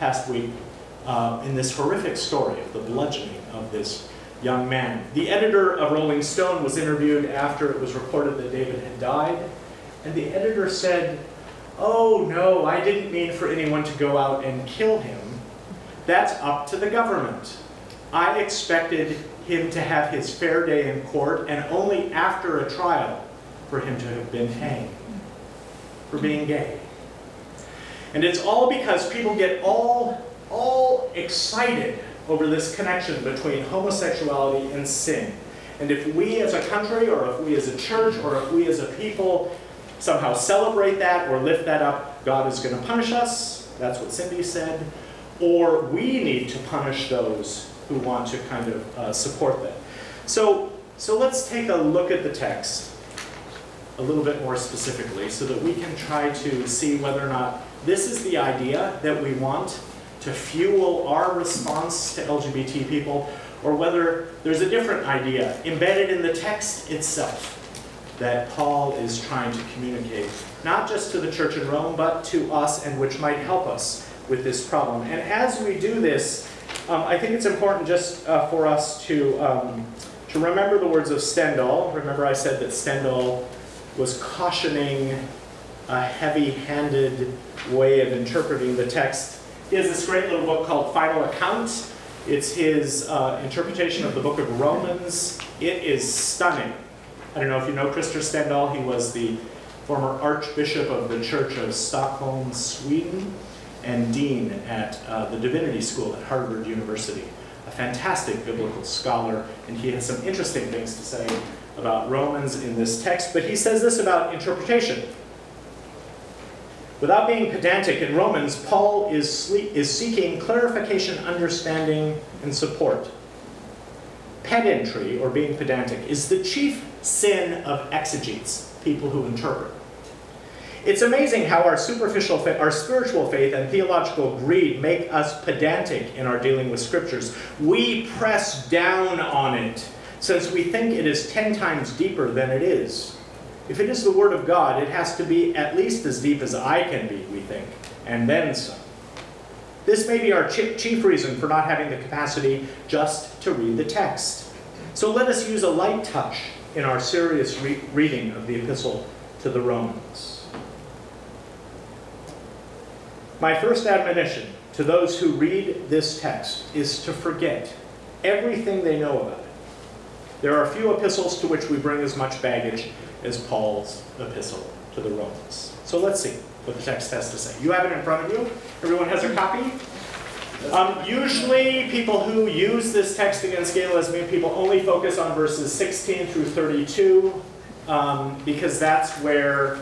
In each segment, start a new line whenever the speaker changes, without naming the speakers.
past week in this horrific story of the bludgeoning of this young man. The editor of Rolling Stone was interviewed after it was reported that David had died, and the editor said, "Oh no, I didn't mean for anyone to go out and kill him. That's up to the government. I expected him to have his fair day in court, and only after a trial for him to have been hanged for being gay." And it's all because people get all excited over this connection between homosexuality and sin. And if we as a country, or if we as a church, or if we as a people somehow celebrate that or lift that up, God is going to punish us. That's what Cindy said. Or we need to punish those who want to kind of support that. So let's take a look at the text a little bit more specifically so that we can try to see whether or not this is the idea that we want to fuel our response to LGBT people, or whether there's a different idea embedded in the text itself that Paul is trying to communicate, not just to the church in Rome, but to us, and which might help us with this problem. And as we do this, I think it's important just for us to remember the words of Stendhal. Remember I said that Stendhal was cautioning a heavy-handed way of interpreting the text. He has this great little book called Final Account. It's his interpretation of the book of Romans. It is stunning. I don't know if you know Christer Stendhal. He was the former Archbishop of the Church of Stockholm, Sweden, and dean at the Divinity School at Harvard University. A fantastic biblical scholar, and he has some interesting things to say about Romans in this text. But he says this about interpretation. Without being pedantic, in Romans, Paul is seeking clarification, understanding, and support. Pedantry, or being pedantic, is the chief sin of exegetes, people who interpret. It's amazing how our superficial faith, our spiritual faith, and theological greed make us pedantic in our dealing with scriptures. We press down on it, since we think it is 10 times deeper than it is. If it is the Word of God, it has to be at least as deep as I can be, we think, and then some. This may be our chief reason for not having the capacity just to read the text. So let us use a light touch in our serious reading of the epistle to the Romans. My first admonition to those who read this text is to forget everything they know about it. There are few epistles to which we bring as much baggage as Paul's epistle to the Romans. So let's see what the text has to say. You have it in front of you. Everyone has a copy. Usually people who use this text against gay lesbian people only focus on verses 16 through 32 because that's where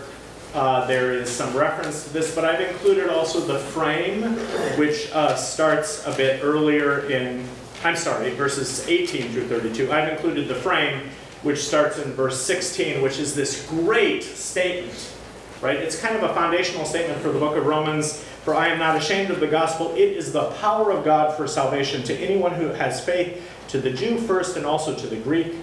there is some reference to this. But I've included also the frame, which starts a bit earlier in, verses 18 through 32. I've included the frame, which starts in verse 16, which is this great statement, right? It's kind of a foundational statement for the book of Romans. For I am not ashamed of the gospel. It is the power of God for salvation to anyone who has faith, to the Jew first and also to the Greek.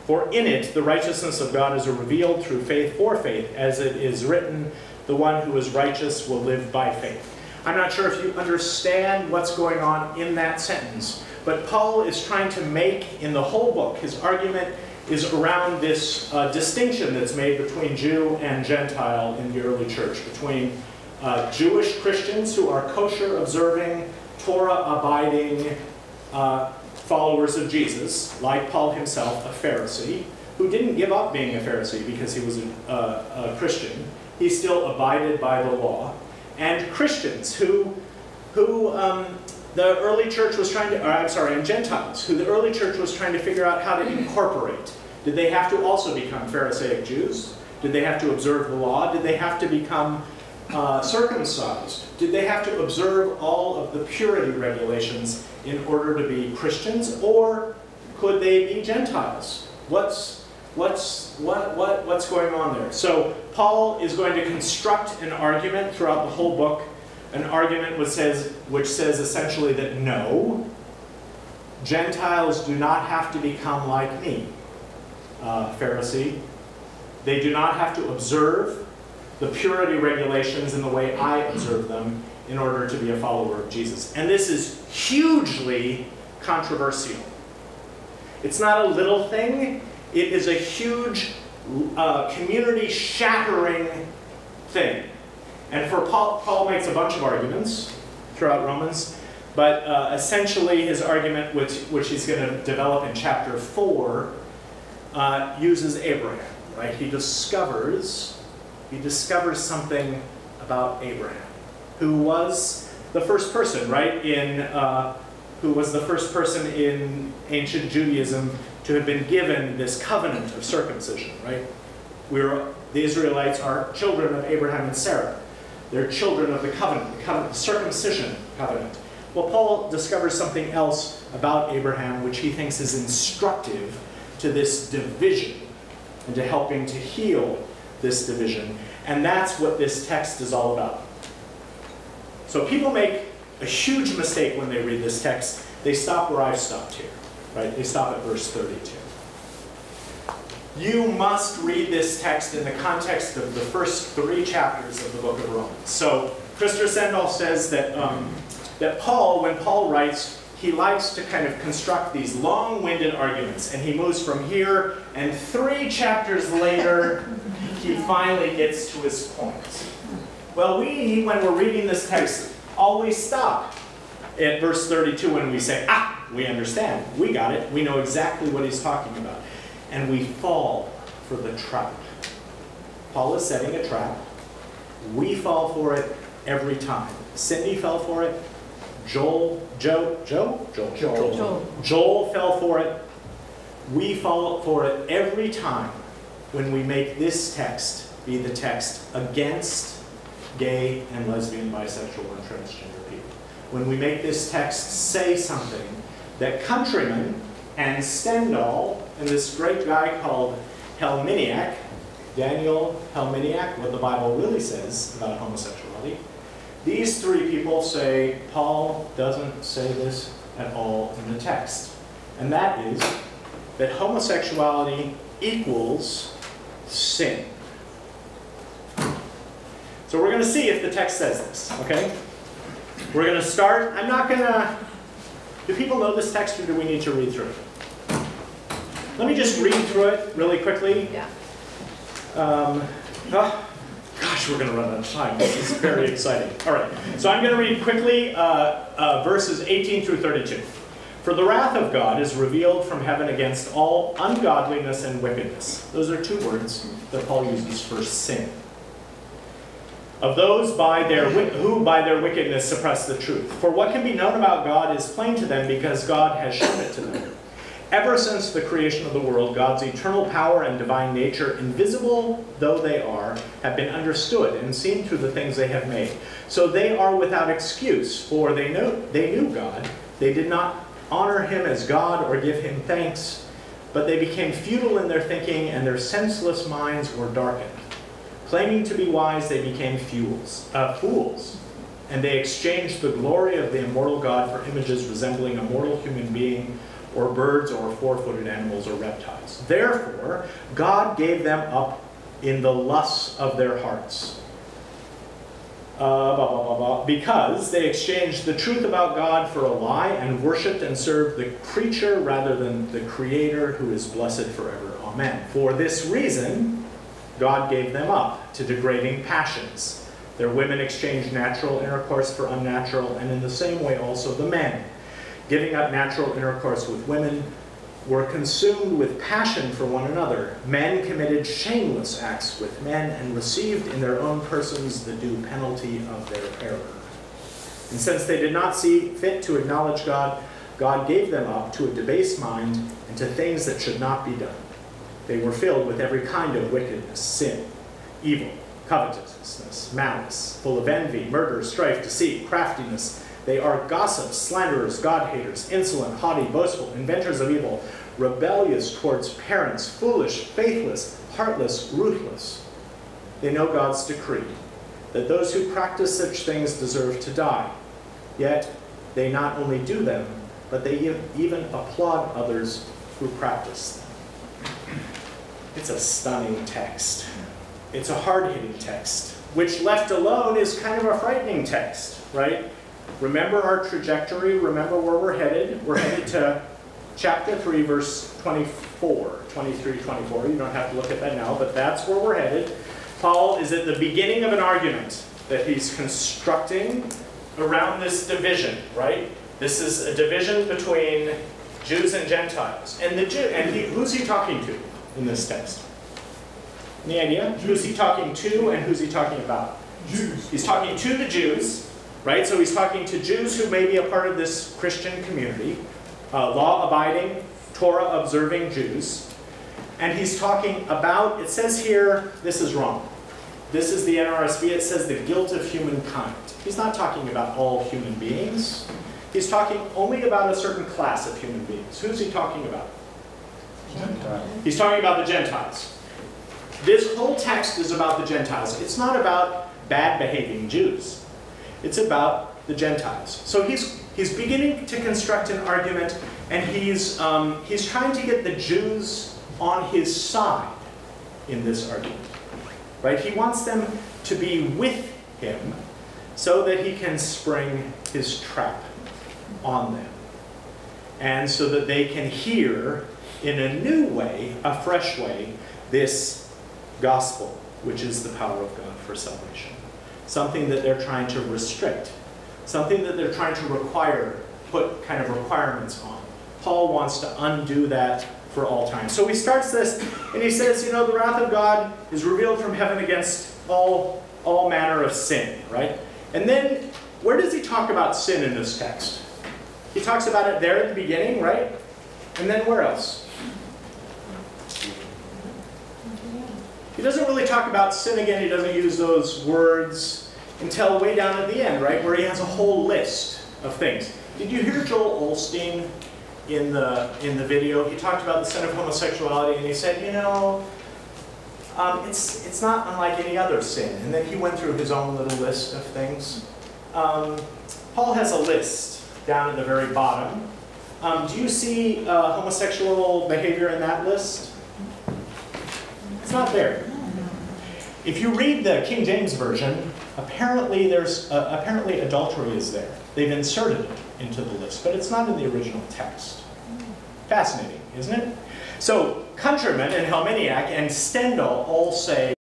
For in it the righteousness of God is revealed through faith for faith, as it is written, the one who is righteous will live by faith. I'm not sure if you understand what's going on in that sentence, but Paul is trying to make in the whole book, his argument is around this distinction that's made between Jew and Gentile in the early church, between Jewish Christians who are kosher-observing, Torah-abiding followers of Jesus, like Paul himself, a Pharisee, who didn't give up being a Pharisee because he was a Christian. He still abided by the law. And Christians who the early church was trying to, and Gentiles, who the early church was trying to figure out how to incorporate. Did they have to also become Pharisaic Jews? Did they have to observe the law? Did they have to become circumcised? Did they have to observe all of the purity regulations in order to be Christians? Or could they be Gentiles? What's going on there? So Paul is going to construct an argument throughout the whole book, an argument which says essentially that no, Gentiles do not have to become like me, Pharisee. They do not have to observe the purity regulations in the way I observe them. in order to be a follower of Jesus. And this is hugely controversial. It's not a little thing. It is a huge, community-shattering thing. And for Paul makes a bunch of arguments throughout Romans, but essentially his argument, which he's going to develop in chapter 4, uses Abraham. Right? He discovers something about Abraham, who was the first person, right, who was the first person in ancient Judaism to have been given this covenant of circumcision, right? The Israelites are children of Abraham and Sarah. They're children of the covenant, the circumcision covenant. Well, Paul discovers something else about Abraham which he thinks is instructive to this division and to helping to heal this division. And that's what this text is all about. So people make a huge mistake when they read this text. They stop where I've stopped here, right? They stop at verse 32. You must read this text in the context of the first 3 chapters of the book of Romans. So Christopher Sandall says that, that Paul, when Paul writes, he likes to kind of construct these long-winded arguments, and he moves from here, and 3 chapters later, he finally gets to his point. Well, we, when we're reading this text, always stop at verse 32 when we say, we understand, we got it, we know exactly what he's talking about. And we fall for the trap. Paul is setting a trap. We fall for it every time. Cindy fell for it. Joel fell for it. We fall for it every time when we make this text be the text against gay and lesbian, bisexual, and transgender people. When we make this text say something that Countryman and Stendhal and this great guy called Helminiak, Daniel Helminiak, what the Bible really says about homosexuality, these 3 people say Paul doesn't say this at all in the text. And that is that homosexuality equals sin. So we're going to see if the text says this, okay? We're going to start. I'm not going to... Do people know this text, or do we need to read through it? Let me just read through it really quickly.
Yeah.
Gosh, we're going to run out of time. This is very exciting. All right, so I'm going to read quickly verses 18 through 32. For the wrath of God is revealed from heaven against all ungodliness and wickedness. Those are 2 words that Paul uses for sin. Of those who by their wickedness suppress the truth. For what can be known about God is plain to them because God has shown it to them. Ever since the creation of the world, God's eternal power and divine nature, invisible though they are, have been understood and seen through the things they have made. So they are without excuse, for they knew God. They did not honor him as God or give him thanks, but they became futile in their thinking, and their senseless minds were darkened. Claiming to be wise, they became fools, and they exchanged the glory of the immortal God for images resembling a mortal human being, or birds, or 4-footed animals, or reptiles. Therefore, God gave them up in the lusts of their hearts. Because they exchanged the truth about God for a lie and worshipped and served the creature rather than the Creator, who is blessed forever. Amen. For this reason, God gave them up to degrading passions. Their women exchanged natural intercourse for unnatural, and in the same way also the men, giving up natural intercourse with women, were consumed with passion for one another. Men committed shameless acts with men and received in their own persons the due penalty of their error. And since they did not see fit to acknowledge God, God gave them up to a debased mind and to things that should not be done. They were filled with every kind of wickedness, sin, evil, covetousness, malice, full of envy, murder, strife, deceit, craftiness. They are gossips, slanderers, God-haters, insolent, haughty, boastful, inventors of evil, rebellious towards parents, foolish, faithless, heartless, ruthless. They know God's decree, that those who practice such things deserve to die. Yet they not only do them, but they even applaud others who practice them. It's a stunning text. It's a hard-hitting text. which left alone is kind of a frightening text, right? Remember our trajectory, remember where we're headed. We're headed to chapter 3, verse 24, 23, 24. You don't have to look at that now, but that's where we're headed. Paul is at the beginning of an argument that he's constructing around this division, right? This is a division between Jews and Gentiles. And who's he talking to in this text? Any idea? Who's he talking to and who's he talking about?
Jews.
He's talking to the Jews, right? So he's talking to Jews who may be a part of this Christian community, law-abiding, Torah-observing Jews. And he's talking about, it says here, this is wrong. This is the NRSV, it says the guilt of humankind. He's not talking about all human beings. He's talking only about a certain class of human beings. Who's he talking about?
Gentiles.
He's talking about the Gentiles. This whole text is about the Gentiles. It's not about bad behaving Jews. It's about the Gentiles. So he's beginning to construct an argument, and he's trying to get the Jews on his side in this argument. Right? He wants them to be with him so that he can spring his trap on them. And so that they can hear in a new way, a fresh way, this gospel, which is the power of God for salvation. Something that they're trying to restrict. Something that they're trying to require, put kind of requirements on. Paul wants to undo that for all time. So he starts this, and he says, you know, the wrath of God is revealed from heaven against all manner of sin, right? And then, where does he talk about sin in this text? He talks about it there at the beginning, right? And then where else? He doesn't really talk about sin again. He doesn't use those words until way down at the end, right? Where he has a whole list of things. Did you hear Joel Osteen in the video? He talked about the sin of homosexuality, and he said, you know, it's not unlike any other sin. And then he went through his own little list of things. Paul has a list down at the very bottom. Do you see homosexual behavior in that list? It's not there. If you read the King James Version, apparently adultery is there. They've inserted it into the list, but it's not in the original text. Fascinating, isn't it? So Countryman and Helminiak and Stendhal all say